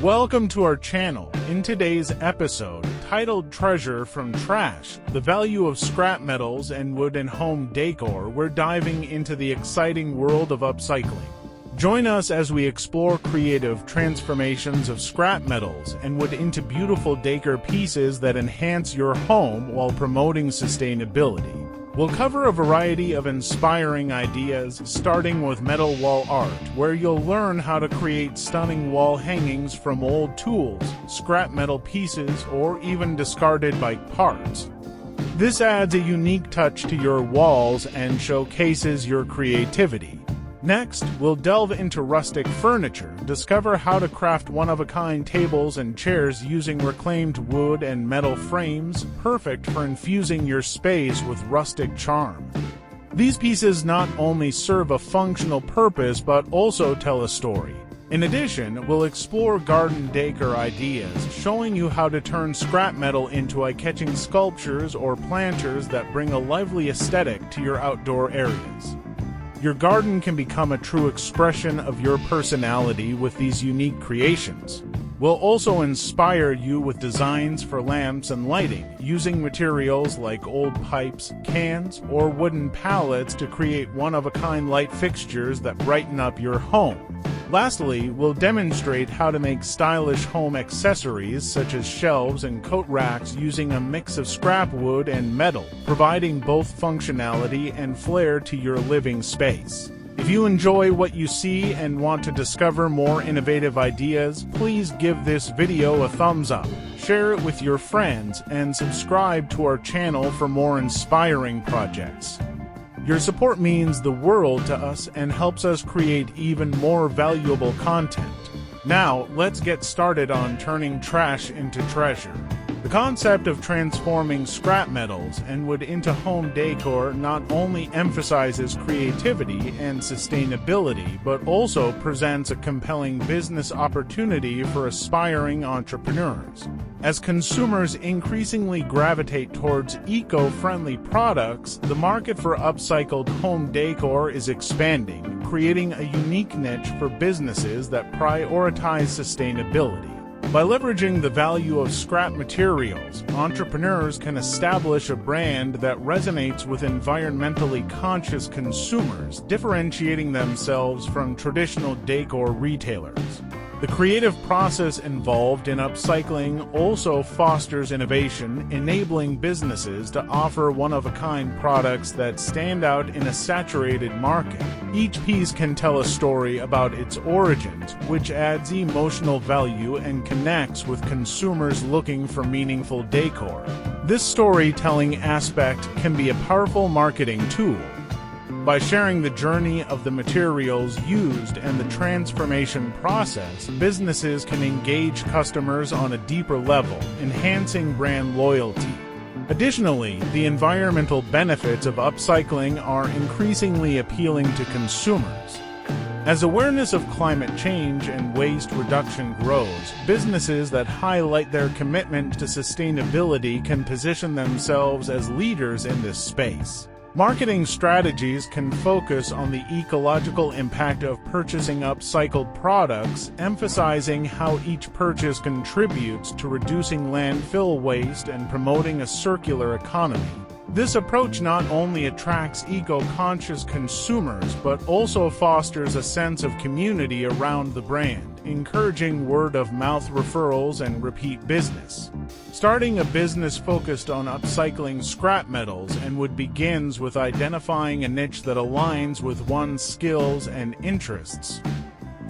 Welcome to our channel. In today's episode, titled Treasure from Trash, the value of scrap metals and wood in home decor, we're diving into the exciting world of upcycling. Join us as we explore creative transformations of scrap metals and wood into beautiful decor pieces that enhance your home while promoting sustainability. We'll cover a variety of inspiring ideas, starting with metal wall art, where you'll learn how to create stunning wall hangings from old tools, scrap metal pieces, or even discarded bike parts. This adds a unique touch to your walls and showcases your creativity. Next, we'll delve into rustic furniture, discover how to craft one-of-a-kind tables and chairs using reclaimed wood and metal frames, perfect for infusing your space with rustic charm. These pieces not only serve a functional purpose but also tell a story. In addition, we'll explore garden decor ideas, showing you how to turn scrap metal into eye-catching sculptures or planters that bring a lively aesthetic to your outdoor areas. Your garden can become a true expression of your personality with these unique creations. We'll also inspire you with designs for lamps and lighting, using materials like old pipes, cans, or wooden pallets to create one-of-a-kind light fixtures that brighten up your home. Lastly, we'll demonstrate how to make stylish home accessories such as shelves and coat racks using a mix of scrap wood and metal, providing both functionality and flair to your living space. If you enjoy what you see and want to discover more innovative ideas, please give this video a thumbs up, share it with your friends, and subscribe to our channel for more inspiring projects. Your support means the world to us and helps us create even more valuable content. Now, let's get started on turning trash into treasure. The concept of transforming scrap metals and wood into home decor not only emphasizes creativity and sustainability, but also presents a compelling business opportunity for aspiring entrepreneurs. As consumers increasingly gravitate towards eco-friendly products, the market for upcycled home decor is expanding, creating a unique niche for businesses that prioritize sustainability. By leveraging the value of scrap materials, entrepreneurs can establish a brand that resonates with environmentally conscious consumers, differentiating themselves from traditional decor retailers. The creative process involved in upcycling also fosters innovation, enabling businesses to offer one-of-a-kind products that stand out in a saturated market. Each piece can tell a story about its origins, which adds emotional value and connects with consumers looking for meaningful decor. This storytelling aspect can be a powerful marketing tool. By sharing the journey of the materials used and the transformation process, businesses can engage customers on a deeper level, enhancing brand loyalty. Additionally, the environmental benefits of upcycling are increasingly appealing to consumers. As awareness of climate change and waste reduction grows, businesses that highlight their commitment to sustainability can position themselves as leaders in this space. Marketing strategies can focus on the ecological impact of purchasing upcycled products, emphasizing how each purchase contributes to reducing landfill waste and promoting a circular economy. This approach not only attracts eco-conscious consumers but also fosters a sense of community around the brand, encouraging word-of-mouth referrals and repeat business. Starting a business focused on upcycling scrap metals and wood begins with identifying a niche that aligns with one's skills and interests.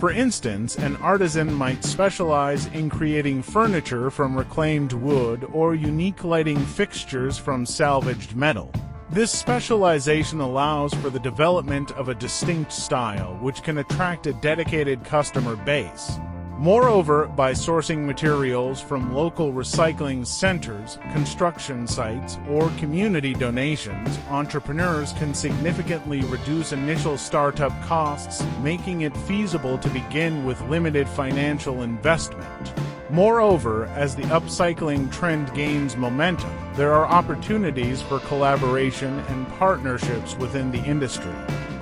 For instance, an artisan might specialize in creating furniture from reclaimed wood or unique lighting fixtures from salvaged metal. This specialization allows for the development of a distinct style, which can attract a dedicated customer base. Moreover, by sourcing materials from local recycling centers, construction sites, or community donations, entrepreneurs can significantly reduce initial startup costs, making it feasible to begin with limited financial investment. Moreover, as the upcycling trend gains momentum, there are opportunities for collaboration and partnerships within the industry.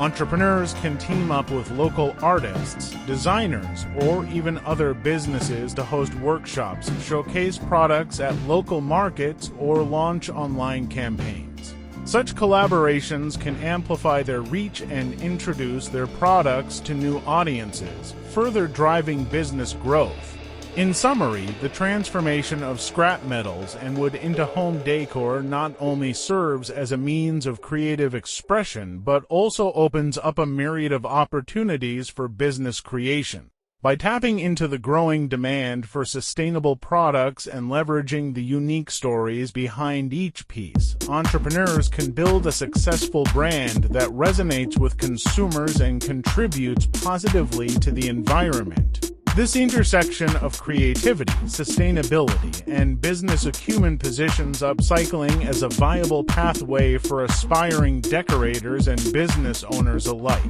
Entrepreneurs can team up with local artists, designers, or even other businesses to host workshops, showcase products at local markets, or launch online campaigns. Such collaborations can amplify their reach and introduce their products to new audiences, further driving business growth. In summary, the transformation of scrap metals and wood into home decor not only serves as a means of creative expression but also opens up a myriad of opportunities for business creation. By tapping into the growing demand for sustainable products and leveraging the unique stories behind each piece, entrepreneurs can build a successful brand that resonates with consumers and contributes positively to the environment. This intersection of creativity, sustainability, and business acumen positions upcycling as a viable pathway for aspiring decorators and business owners alike.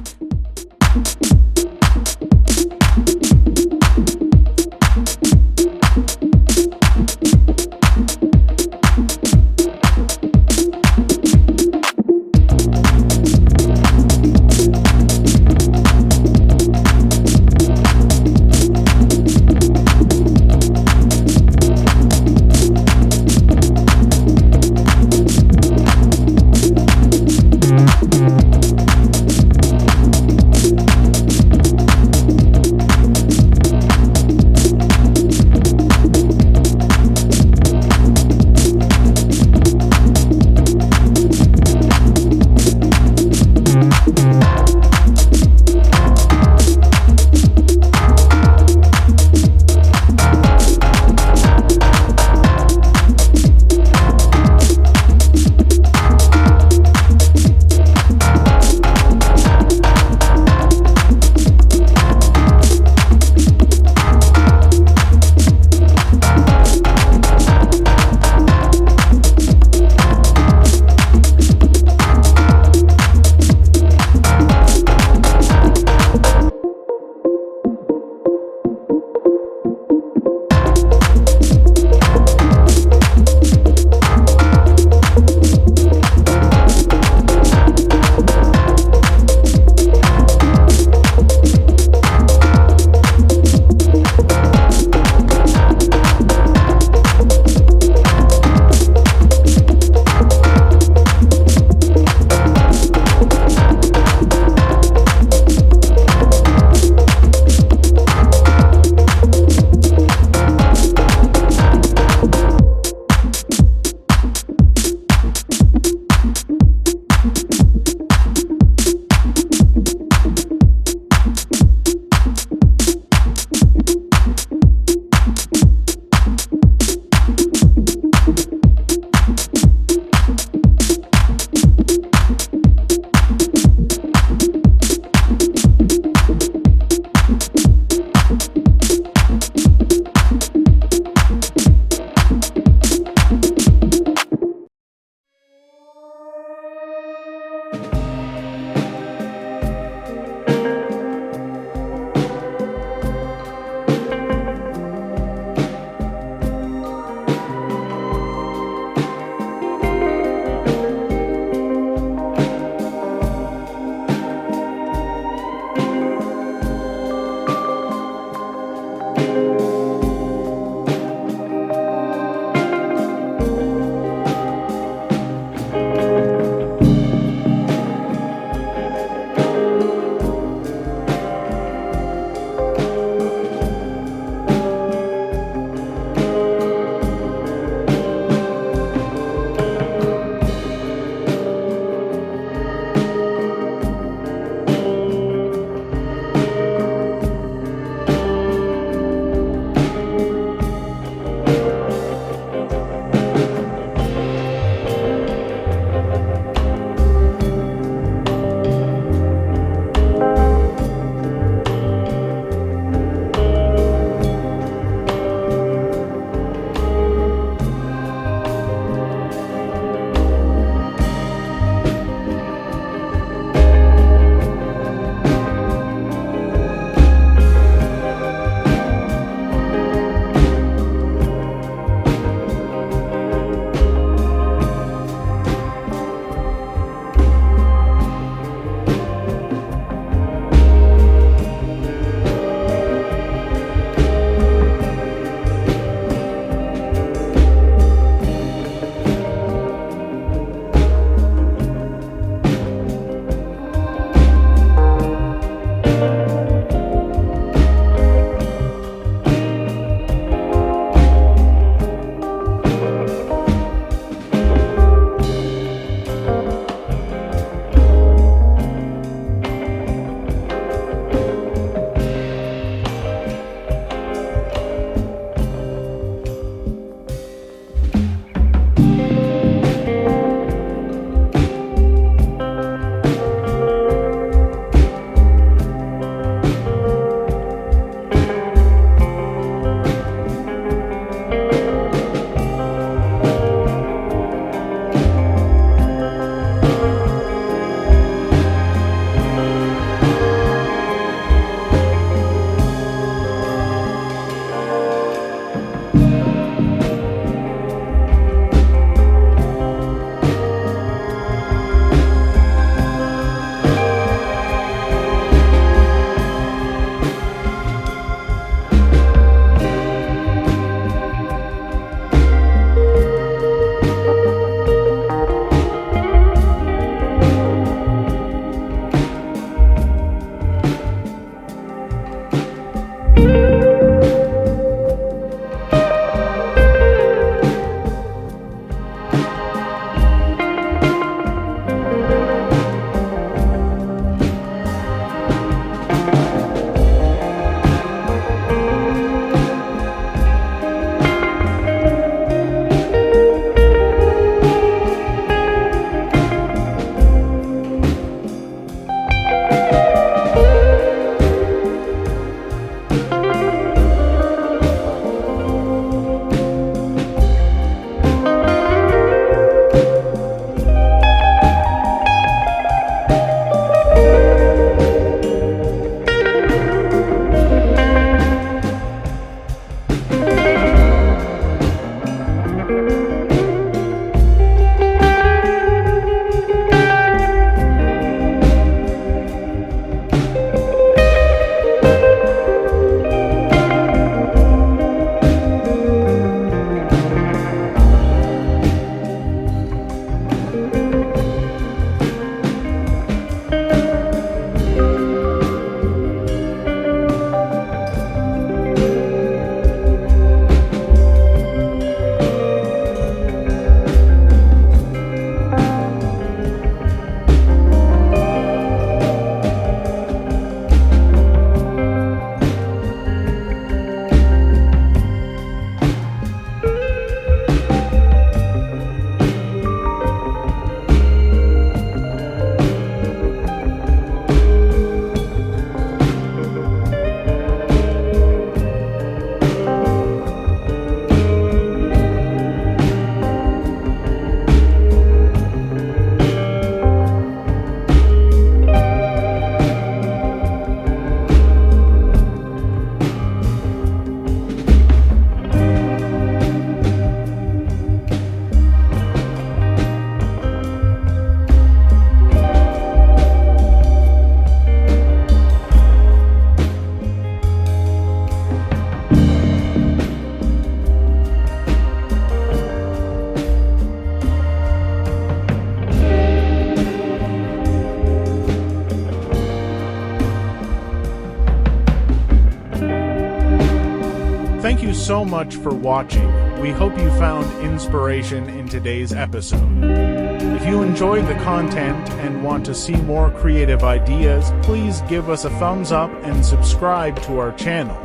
so much for watching. We hope you found inspiration in today's episode. If you enjoyed the content and want to see more creative ideas, please give us a thumbs up and subscribe to our channel.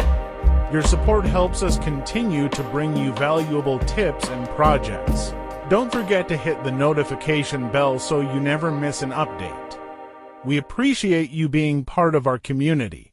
Your support helps us continue to bring you valuable tips and projects. Don't forget to hit the notification bell so you never miss an update. We appreciate you being part of our community.